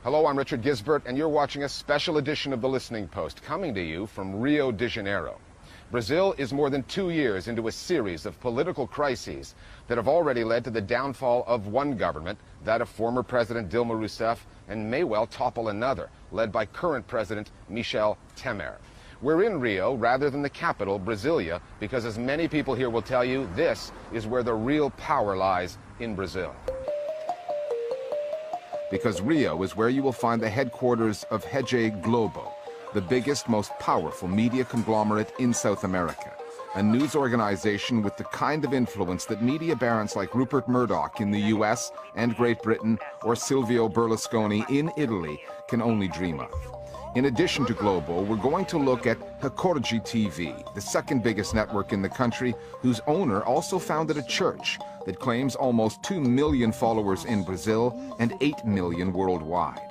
Hello, I'm Richard Gisbert, and you're watching a special edition of The Listening Post, coming to you from Rio de Janeiro. Brazil is more than 2 years into a series of political crises that have already led to the downfall of one government, that of former President Dilma Rousseff, and may well topple another, led by current President Michel Temer. We're in Rio rather than the capital, Brasilia, because as many people here will tell you, this is where the real power lies in Brazil. Because Rio is where you will find the headquarters of Rede Globo, the biggest, most powerful media conglomerate in South America, a news organization with the kind of influence that media barons like Rupert Murdoch in the US and Great Britain or Silvio Berlusconi in Italy can only dream of. In addition to Globo, we're going to look at Hipocrisia TV, the second biggest network in the country, whose owner also founded a church that claims almost 2 million followers in Brazil and 8 million worldwide.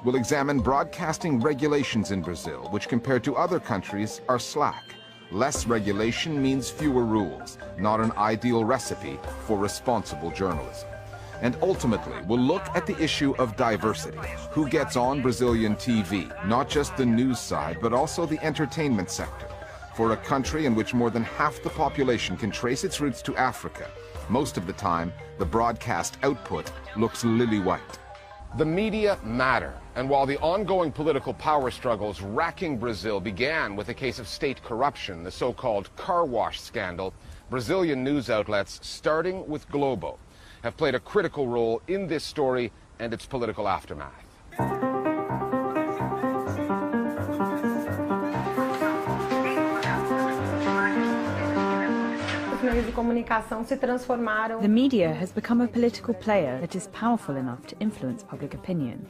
We'll examine broadcasting regulations in Brazil, which compared to other countries are slack. Less regulation means fewer rules, not an ideal recipe for responsible journalism. And ultimately, we'll look at the issue of diversity. Who gets on Brazilian TV? Not just the news side, but also the entertainment sector. For a country in which more than half the population can trace its roots to Africa, most of the time, the broadcast output looks lily-white. The media matter, and while the ongoing political power struggles racking Brazil began with a case of state corruption, the so-called car wash scandal, Brazilian news outlets, starting with Globo, have played a critical role in this story and its political aftermath. The media has become a political player that is powerful enough to influence public opinion.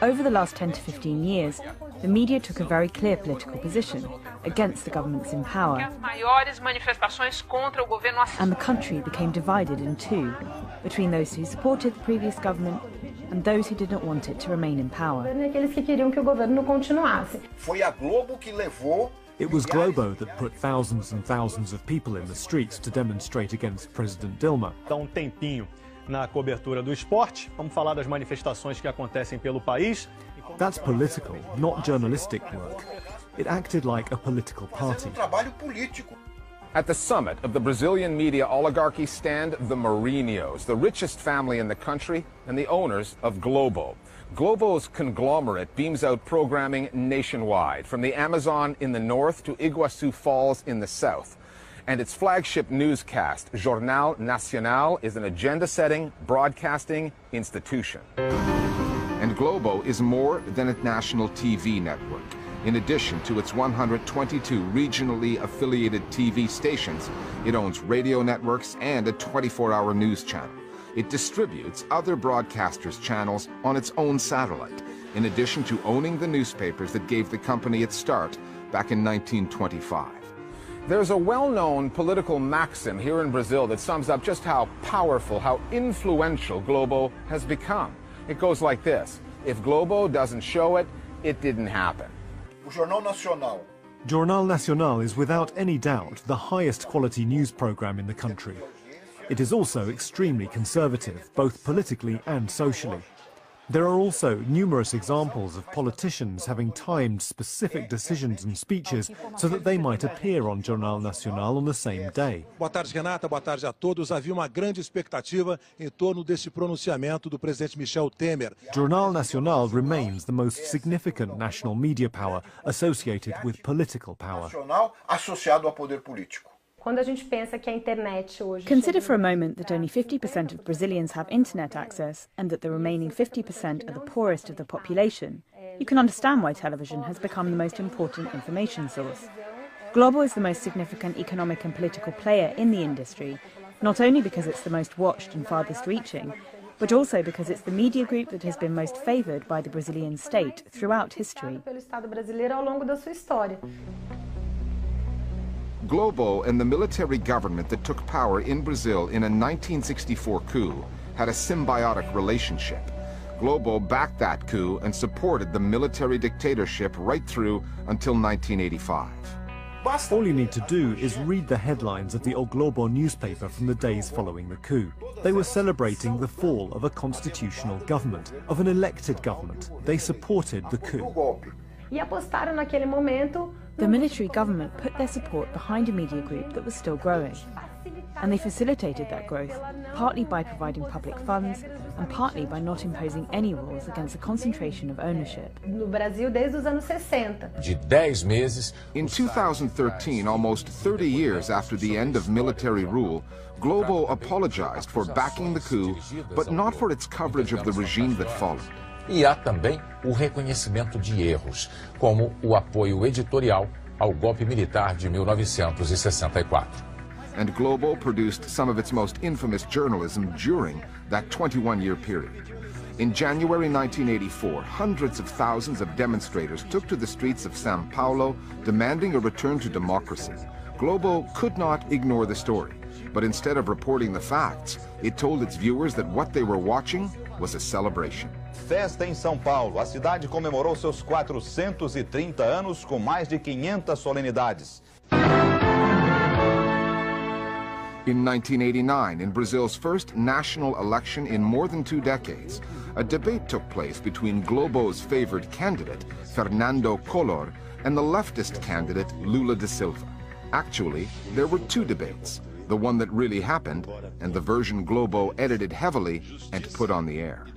Over the last 10 to 15 years, the media took a very clear political position against the governments in power, and the country became divided in two, between those who supported the previous government and those who didn't want it to remain in power. It was Globo that put thousands and thousands of people in the streets to demonstrate against President Dilma. Na cobertura do esporte, vamos falar das manifestações que acontecem pelo país. That's political, not journalistic work. It acted like a political party. At the summit of the Brazilian media oligarchy stand the Marinhos, the richest family in the country and the owners of Globo. Globo's conglomerate beams out programming nationwide, from the Amazon in the north to Iguaçu Falls in the south. And its flagship newscast, Jornal Nacional, is an agenda-setting, broadcasting institution. And Globo is more than a national TV network. In addition to its 122 regionally affiliated TV stations, it owns radio networks and a 24-hour news channel. It distributes other broadcasters' channels on its own satellite, in addition to owning the newspapers that gave the company its start back in 1925. There's a well-known political maxim here in Brazil that sums up just how powerful, how influential Globo has become. It goes like this: if Globo doesn't show it, it didn't happen. Jornal Nacional is without any doubt the highest quality news program in the country. It is also extremely conservative, both politically and socially. There are also numerous examples of politicians having timed specific decisions and speeches so that they might appear on Jornal Nacional on the same day. Boa tarde, Renata. Boa tarde a todos. Havia uma grande expectativa em torno deste pronunciamento do presidente Michel Temer. Jornal Nacional remains the most significant national media power associated with political power. Associado ao poder político. Consider for a moment that only 50% of Brazilians have internet access and that the remaining 50% are the poorest of the population. You can understand why television has become the most important information source. Globo is the most significant economic and political player in the industry, not only because it's the most watched and farthest reaching, but also because it's the media group that has been most favoured by the Brazilian state throughout history. Globo and the military government that took power in Brazil in a 1964 coup had a symbiotic relationship. Globo backed that coup and supported the military dictatorship right through until 1985. All you need to do is read the headlines of the O Globo newspaper from the days following the coup. They were celebrating the fall of a constitutional government, of an elected government. They supported the coup. The military government put their support behind a media group that was still growing. And they facilitated that growth, partly by providing public funds and partly by not imposing any rules against the concentration of ownership. No Brasil desde os anos 60. In 2013, almost 30 years after the end of military rule, Globo apologized for backing the coup, but not for its coverage of the regime that followed. E há também o reconhecimento de erros, como o apoio editorial ao golpe militar de 1964. And Globo produced some of its most infamous journalism during that 21-year period. In January 1984, hundreds of thousands of demonstrators took to the streets of São Paulo demanding a return to democracy. Globo could not ignore the story, but instead of reporting the facts, it told its viewers that what they were watching was a celebration. Festa em São Paulo. A cidade comemorou seus 430 anos com mais de 500 solenidades. In 1989, in Brazil's first national election in more than 2 decades, a debate took place between Globo's favored candidate, Fernando Collor, and the leftist candidate, Lula da Silva. Actually, there were 2 debates, the one that really happened and the version Globo edited heavily and put on the air.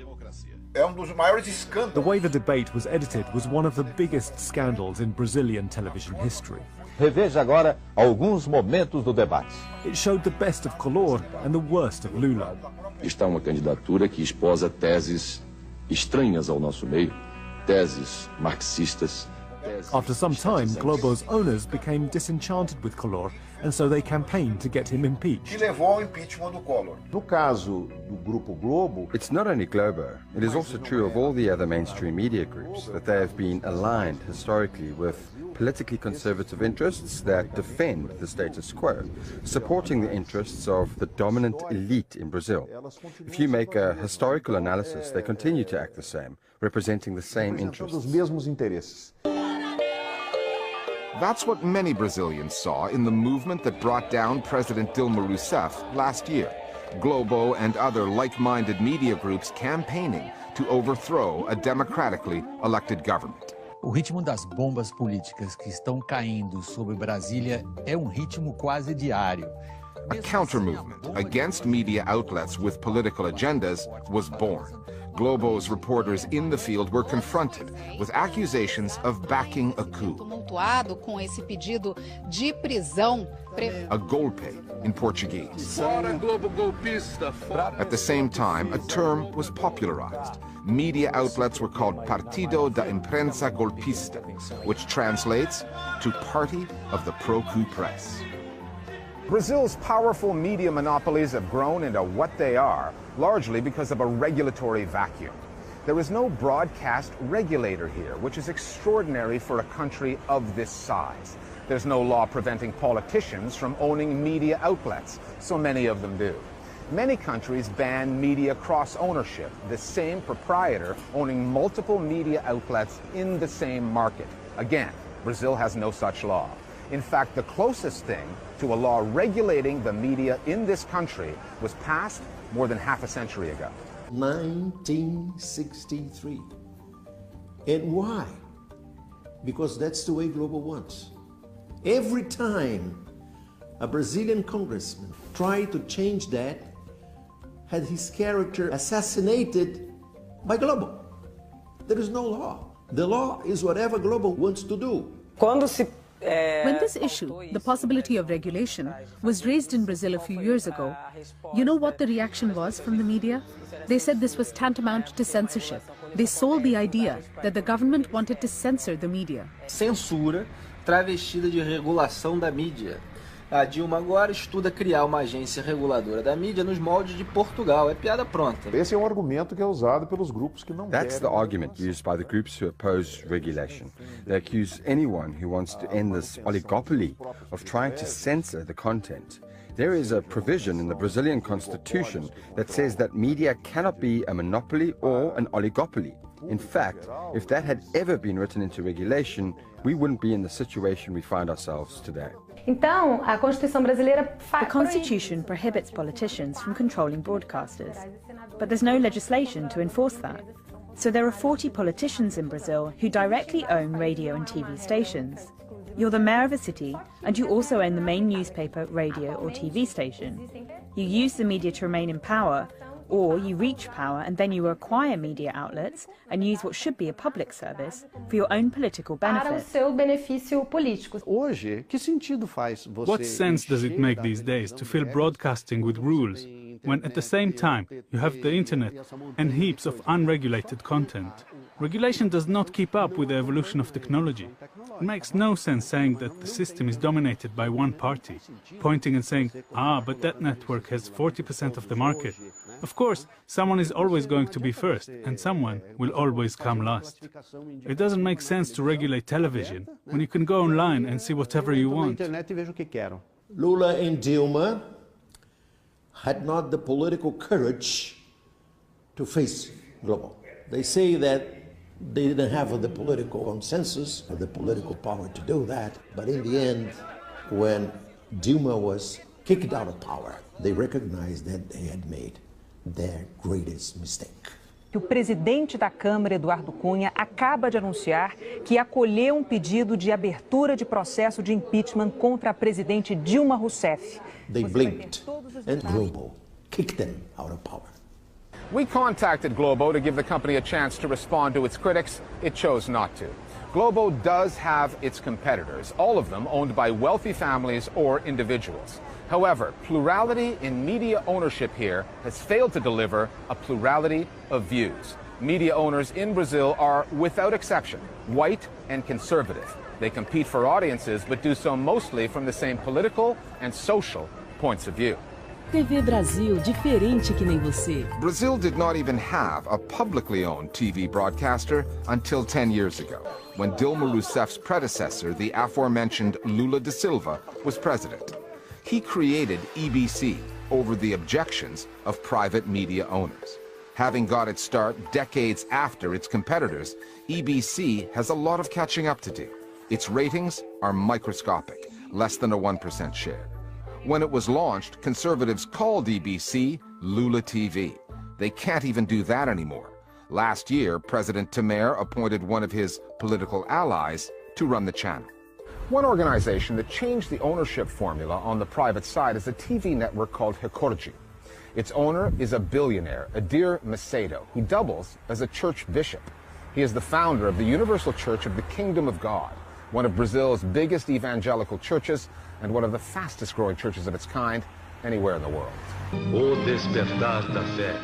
The way the debate was edited was one of the biggest scandals in Brazilian television history. Reveja agora alguns momentos do debate. It showed the best of Collor and the worst of Lula. Está uma candidatura que esposa teses estranhas ao nosso meio, teses marxistas. After some time, Globo's owners became disenchanted with Collor, and so they campaigned to get him impeached. No caso do Grupo Globo, it's not only Globo, it is also true of all the other mainstream media groups that they have been aligned historically with politically conservative interests that defend the status quo, supporting the interests of the dominant elite in Brazil. If you make a historical analysis, they continue to act the same, representing the same interests. That's what many Brazilians saw in the movement that brought down President Dilma Rousseff last year. Globo and other like-minded media groups campaigning to overthrow a democratically elected government. O ritmo das bombas políticas que estão caindo sobre Brasília é ritmo quase diário. A counter-movement against media outlets with political agendas was born. Globo's reporters in the field were confronted with accusations of backing a coup. A golpe in Portuguese. At the same time, a term was popularized. Media outlets were called Partido da Imprensa Golpista, which translates to Party of the Pro-Coup Press. Brazil's powerful media monopolies have grown into what they are, largely because of a regulatory vacuum. There is no broadcast regulator here, which is extraordinary for a country of this size. There's no law preventing politicians from owning media outlets, so many of them do. Many countries ban media cross-ownership, the same proprietor owning multiple media outlets in the same market. Again, Brazil has no such law. In fact, the closest thing to a law regulating the media in this country was passed more than half a century ago. 1963. And why? Because that's the way Globo wants. Every time a Brazilian congressman tried to change that, had his character assassinated by Globo. There is no law. The law is whatever Globo wants to do. When this issue, the possibility of regulation, was raised in Brazil a few years ago, you know what the reaction was from the media? They said this was tantamount to censorship. They sold the idea that the government wanted to censor the media. Censura travestida de regulação da mídia. A Dilma agora estuda criar uma agência reguladora da mídia nos moldes de Portugal. É piada pronta. Esse é argumento que é usado pelos grupos que não That's the argument used by the groups who oppose regulation. They accuse anyone who wants to end this oligopoly of trying to censor the content. There is a provision in the Brazilian constitution that says that media cannot be a monopoly or an oligopoly. In fact, if that had ever been written into regulation, we wouldn't be in the situation we find ourselves today. Então, a Constituição brasileira The Constitution prohibits politicians from controlling broadcasters, but there's no legislation to enforce that. So there are 40 politicians in Brazil who directly own radio and TV stations. You're the mayor of a city, and you also own the main newspaper, radio or TV station. You use the media to remain in power, or you reach power and then you acquire media outlets and use what should be a public service for your own political benefit. Para o seu benefício político. Hoje, que sentido faz você? What sense does it make these days to fill broadcasting with rules, when at the same time you have the internet and heaps of unregulated content? Regulation does not keep up with the evolution of technology. It makes no sense saying that the system is dominated by one party, pointing and saying, but that network has 40% of the market. Of course, someone is always going to be first, and someone will always come last. It doesn't make sense to regulate television when you can go online and see whatever you want. Lula and Dilma had not the political courage to face global. They say that they didn't have the political consensus or the political power to do that, but in the end, when Dilma was kicked out of power, they recognized that they had made their greatest mistake. O presidente da Câmara, Eduardo Cunha, acaba de anunciar que acolheu um pedido de abertura de processo de impeachment contra a presidente Dilma Rousseff. They blinked and Globo kicked them out of power. We contacted Globo to give the company a chance to respond to its critics. It chose not to. Globo does have its competitors, all of them owned by wealthy families or individuals. However, plurality in media ownership here has failed to deliver a plurality of views. Media owners in Brazil are, without exception, white and conservative. They compete for audiences, but do so mostly from the same political and social points of view. TV Brasil, diferente que nem você. Brazil did not even have a publicly owned TV broadcaster until 10 years ago, when Dilma Rousseff's predecessor, the aforementioned Lula da Silva, was president. He created EBC over the objections of private media owners. Having got its start decades after its competitors, EBC has a lot of catching up to do. Its ratings are microscopic, less than a 1% share. When it was launched, conservatives called EBC Lula TV. They can't even do that anymore. Last year, President Temer appointed one of his political allies to run the channel. One organization that changed the ownership formula on the private side is a TV network called Hipocrisia. Its owner is a billionaire, Edir Macedo, who doubles as a church bishop. He is the founder of the Universal Church of the Kingdom of God, one of Brazil's biggest evangelical churches and one of the fastest growing churches of its kind anywhere in the world.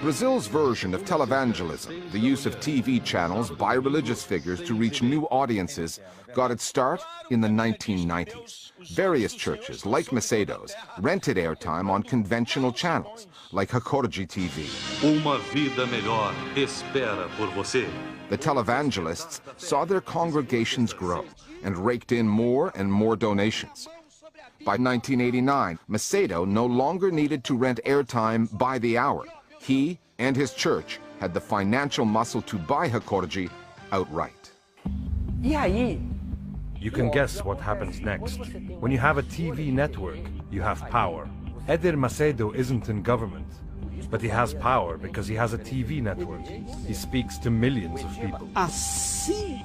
Brazil's version of televangelism, the use of TV channels by religious figures to reach new audiences, got its start in the 1990s. Various churches, like Macedo's, rented airtime on conventional channels, like Hipocrisia TV. Uma vida melhor espera por você. The televangelists saw their congregations grow and raked in more and more donations. By 1989, Macedo no longer needed to rent airtime by the hour. He and his church had the financial muscle to buy Hipocrisia outright. You can guess what happens next. When you have a TV network, you have power. Edir Macedo isn't in government, but he has power because he has a TV network. He speaks to millions of people. Assim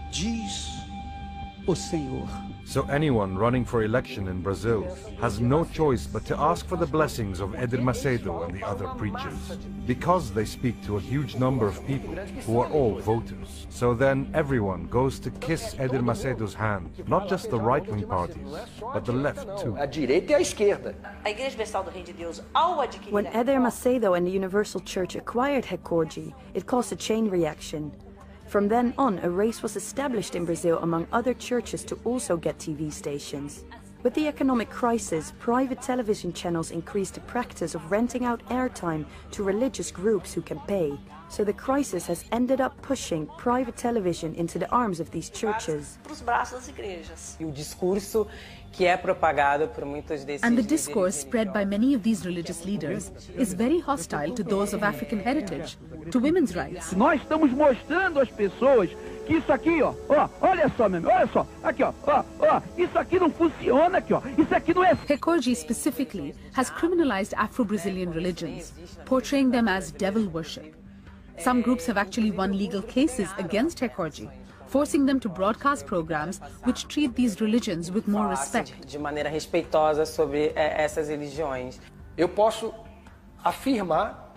diz o Senhor. So anyone running for election in Brazil has no choice but to ask for the blessings of Edir Macedo and the other preachers, because they speak to a huge number of people who are all voters. So then everyone goes to kiss Edir Macedo's hand, not just the right-wing parties, but the left too. A direita e a esquerda. When Edir Macedo and the Universal Church acquired Hipocrisia, it caused a chain reaction. From then on, a race was established in Brazil among other churches to also get TV stations. With the economic crisis, private television channels increased the practice of renting out airtime to religious groups who can pay. So the crisis has ended up pushing private television into the arms of these churches. And the discourse spread by many of these religious leaders is very hostile to those of African heritage, to women's rights. Nós estamos mostrando às pessoas que isso aqui, olha só, meu amigo, olha só, aqui, isso aqui não funciona, aqui, isso aqui não é. Hipocrisia specifically has criminalized Afro-Brazilian religions, portraying them as devil worship. Some groups have actually won legal cases against Hipocrisia, forcing them to broadcast programs which treat these religions with more respect. De maneira respeitosa sobre essas religiões. Eu posso afirmar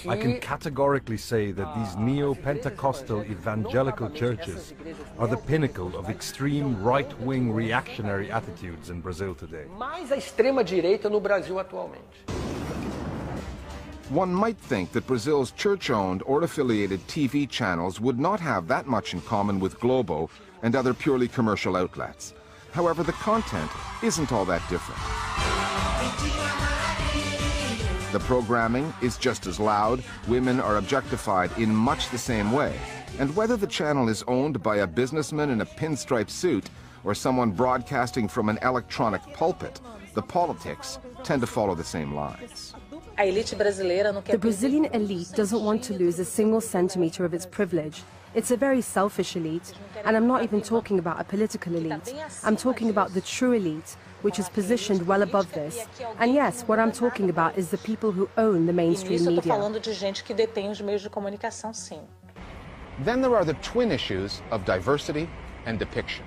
I can categorically say that these neo-Pentecostal evangelical churches are the pinnacle of extreme right-wing reactionary attitudes in Brazil today. Mais a extrema-direita no Brasil atualmente. One might think that Brazil's church-owned or affiliated TV channels would not have that much in common with Globo and other purely commercial outlets. However, the content isn't all that different. The programming is just as loud, women are objectified in much the same way, and whether the channel is owned by a businessman in a pinstripe suit or someone broadcasting from an electronic pulpit, the politics tend to follow the same lines. The Brazilian elite doesn't want to lose a single centimeter of its privilege. It's a very selfish elite, and I'm not even talking about a political elite. I'm talking about the true elite, which is positioned well above this. And yes, what I'm talking about is the people who own the mainstream media. Then there are the twin issues of diversity and depiction.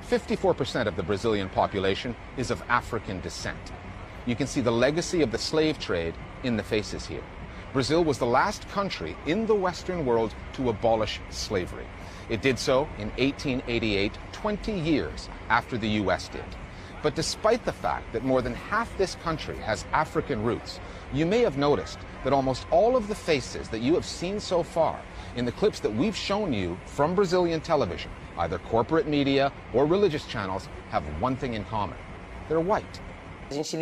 54% of the Brazilian population is of African descent. You can see the legacy of the slave trade in the faces here. Brazil was the last country in the Western world to abolish slavery. It did so in 1888, 20 years after the US did. But despite the fact that more than half this country has African roots, you may have noticed that almost all of the faces that you have seen so far in the clips that we've shown you from Brazilian television, either corporate media or religious channels, have one thing in common. They're white. If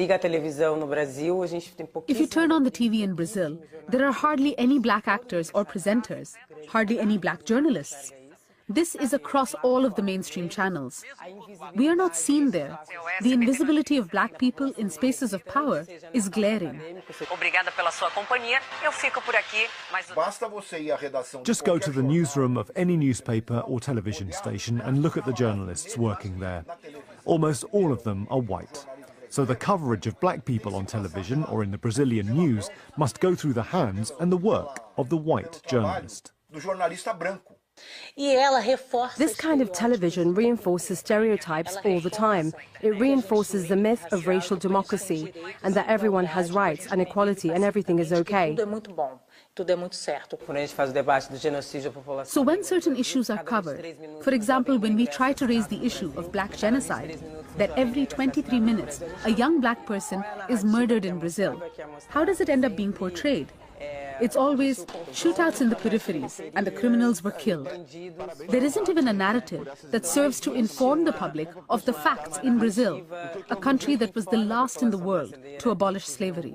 you turn on the TV in Brazil, there are hardly any black actors or presenters, hardly any black journalists. This is across all of the mainstream channels. We are not seen there. The invisibility of black people in spaces of power is glaring. Just go to the newsroom of any newspaper or television station and look at the journalists working there. Almost all of them are white. So the coverage of black people on television or in the Brazilian news must go through the hands and the work of the white journalist. This kind of television reinforces stereotypes all the time. It reinforces the myth of racial democracy and that everyone has rights and equality and everything is okay. So when certain issues are covered, for example, when we try to raise the issue of black genocide, that every 23 minutes a young black person is murdered in Brazil, how does it end up being portrayed? It's always shootouts in the peripheries and the criminals were killed. There isn't even a narrative that serves to inform the public of the facts in Brazil, a country that was the last in the world to abolish slavery.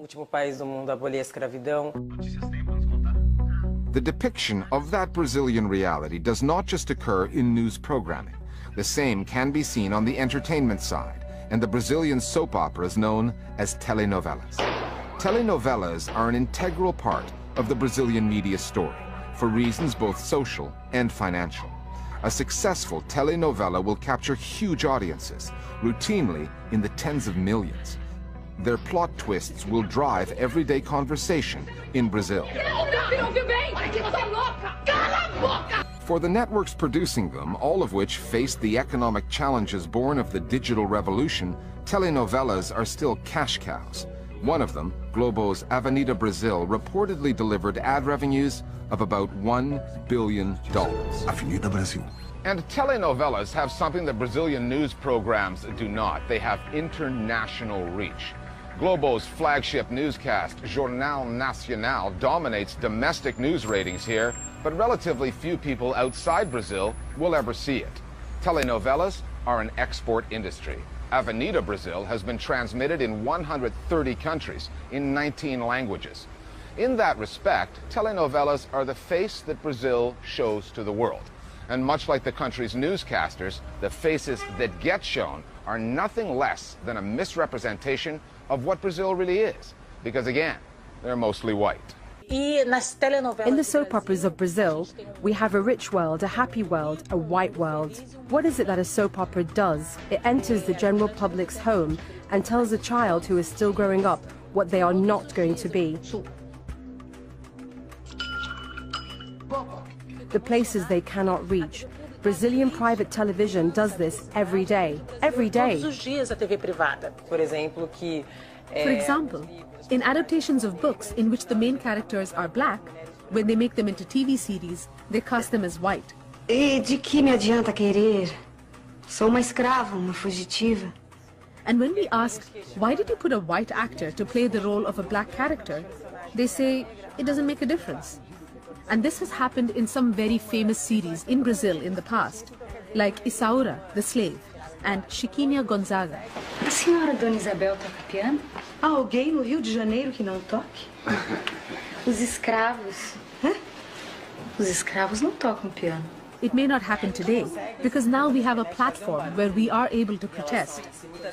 The depiction of that Brazilian reality does not just occur in news programming. The same can be seen on the entertainment side, and the Brazilian soap operas known as telenovelas. Telenovelas are an integral part of the Brazilian media story, for reasons both social and financial. A successful telenovela will capture huge audiences, routinely in the tens of millions. Their plot twists will drive everyday conversation in Brazil. For the networks producing them, all of which faced the economic challenges born of the digital revolution, telenovelas are still cash cows. One of them, Globo's Avenida Brasil, reportedly delivered ad revenues of about $1 billion. Avenida Brasil. And telenovelas have something that Brazilian news programs do not. They have international reach. Globo's flagship newscast, Jornal Nacional, dominates domestic news ratings here, but relatively few people outside Brazil will ever see it. Telenovelas are an export industry. Avenida Brasil has been transmitted in 130 countries in 19 languages. In that respect, telenovelas are the face that Brazil shows to the world. And much like the country's newscasters, the faces that get shown are nothing less than a misrepresentation of what Brazil really is. Because again, they're mostly white. In the soap operas of Brazil, we have a rich world, a happy world, a white world. What is it that a soap opera does? It enters the general public's home and tells a child who is still growing up what they are not going to be. The places they cannot reach. Brazilian private television does this every day. Every day. For example, in adaptations of books in which the main characters are black, when they make them into TV series, they cast them as white. E de que me adianta querer? Sou uma escrava, uma fugitiva. And when we ask, why did you put a white actor to play the role of a black character? They say, it doesn't make a difference. And this has happened in some very famous series in Brazil in the past, like Isaura, the slave, and Chiquinha Gonzaga. A senhora Dona Isabel toca piano? Há alguém no Rio de Janeiro que não toque? Os escravos. Os escravos não tocam piano. It may not happen today, because now we have a platform where we are able to protest.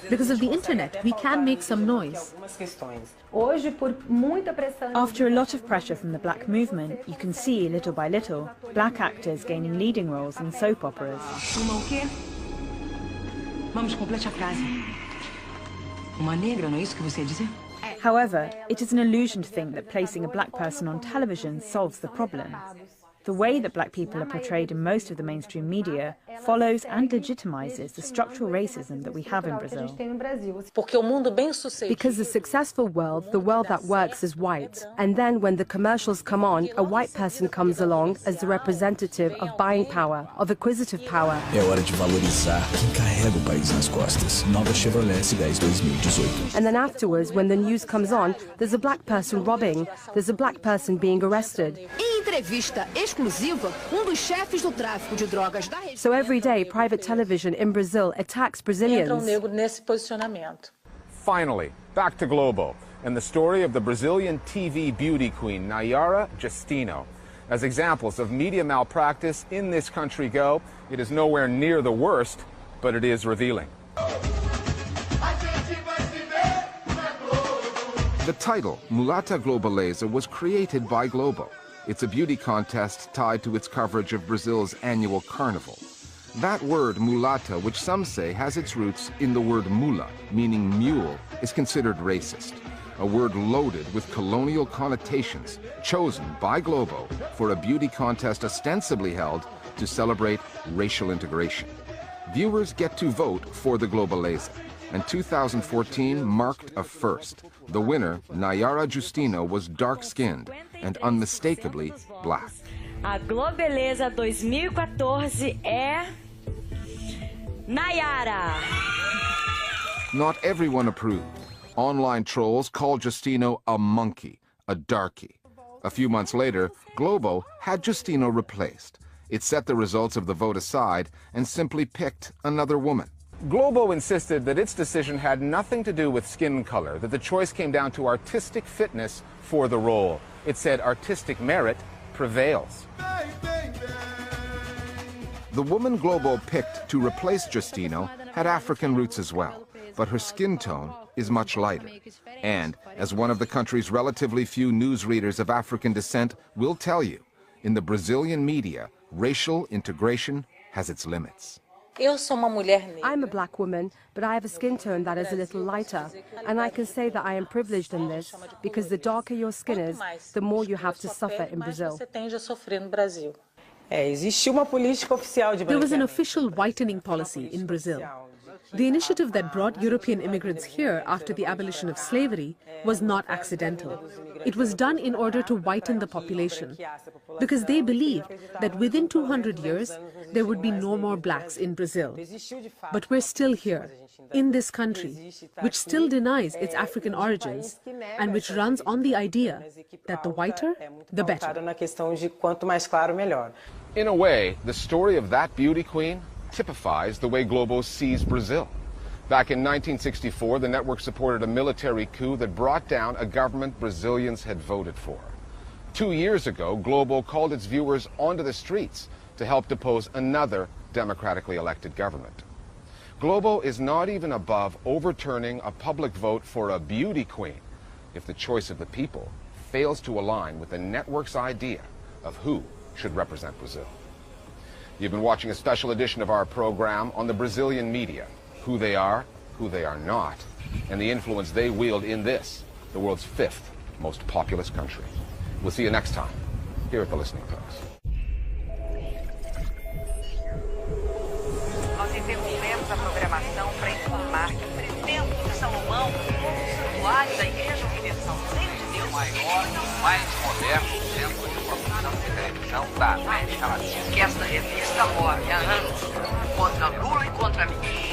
Because of the internet, we can make some noise. After a lot of pressure from the black movement, you can see, little by little, black actors gaining leading roles in soap operas. Uma o quê? Vamos, complete a frase. Uma negra, não é isso que você ia dizer? However, it is an illusion to think that placing a black person on television solves the problem. The way that black people are portrayed in most of the mainstream media follows and legitimizes the structural racism that we have in Brazil. Because the successful world, the world that works, is white. And then when the commercials come on, a white person comes along as the representative of buying power, of acquisitive power. É hora de valorizar quem carrega o país nas costas. Nova Chevrolet S10 2018. And then afterwards, when the news comes on, there's a black person robbing, there's a black person being arrested. Entrevista exclusiva, dos chefes do tráfico de drogas da região. So every day, private television in Brazil attacks Brazilians. Finally, back to Globo and the story of the Brazilian TV beauty queen, Nayara Justino. As examples of media malpractice in this country go, it is nowhere near the worst, but it is revealing. The title, Mulata Globaleza, was created by Globo. It's a beauty contest tied to its coverage of Brazil's annual carnival. That word, mulata, which some say has its roots in the word mula, meaning mule, is considered racist. A word loaded with colonial connotations, chosen by Globo for a beauty contest ostensibly held to celebrate racial integration. Viewers get to vote for the Globaleza, and 2014 marked a first. The winner, Nayara Justino, was dark-skinned and unmistakably black. A Globeleza 2014 é Nayara. Not everyone approved. Online trolls called Justino a monkey, a darky. A few months later, Globo had Justino replaced. It set the results of the vote aside and simply picked another woman. Globo insisted that its decision had nothing to do with skin color, that the choice came down to artistic fitness for the role. It said artistic merit prevails. The woman Globo picked to replace Justino had African roots as well, but her skin tone is much lighter. And, as one of the country's relatively few newsreaders of African descent will tell you, in the Brazilian media, racial integration has its limits. I'm a black woman, but I have a skin tone that is a little lighter. And I can say that I am privileged in this, because the darker your skin is, the more you have to suffer in Brazil. There was an official whitening policy in Brazil. The initiative that brought European immigrants here after the abolition of slavery was not accidental. It was done in order to whiten the population, because they believed that within 200 years there would be no more blacks in Brazil. But we're still here, in this country, which still denies its African origins and which runs on the idea that the whiter, the better. In a way, the story of that beauty queen typifies the way Globo sees Brazil. Back in 1964, the network supported a military coup that brought down a government Brazilians had voted for. 2 years ago, Globo called its viewers onto the streets to help depose another democratically elected government. Globo is not even above overturning a public vote for a beauty queen if the choice of the people fails to align with the network's idea of who should represent Brazil. You've been watching a special edition of our program on the Brazilian media, who they are not, and the influence they wield in this, the world's 5th most populous country. We'll see you next time here at the Listening Post. Nós interrompemos a programação para informar que o presidente de Salomão, o santuário da Igreja Universal de Deus, maior, mais moderno centro de produção de televisão da América Latina. Que esta revista morre há anos contra Lula e contra mim.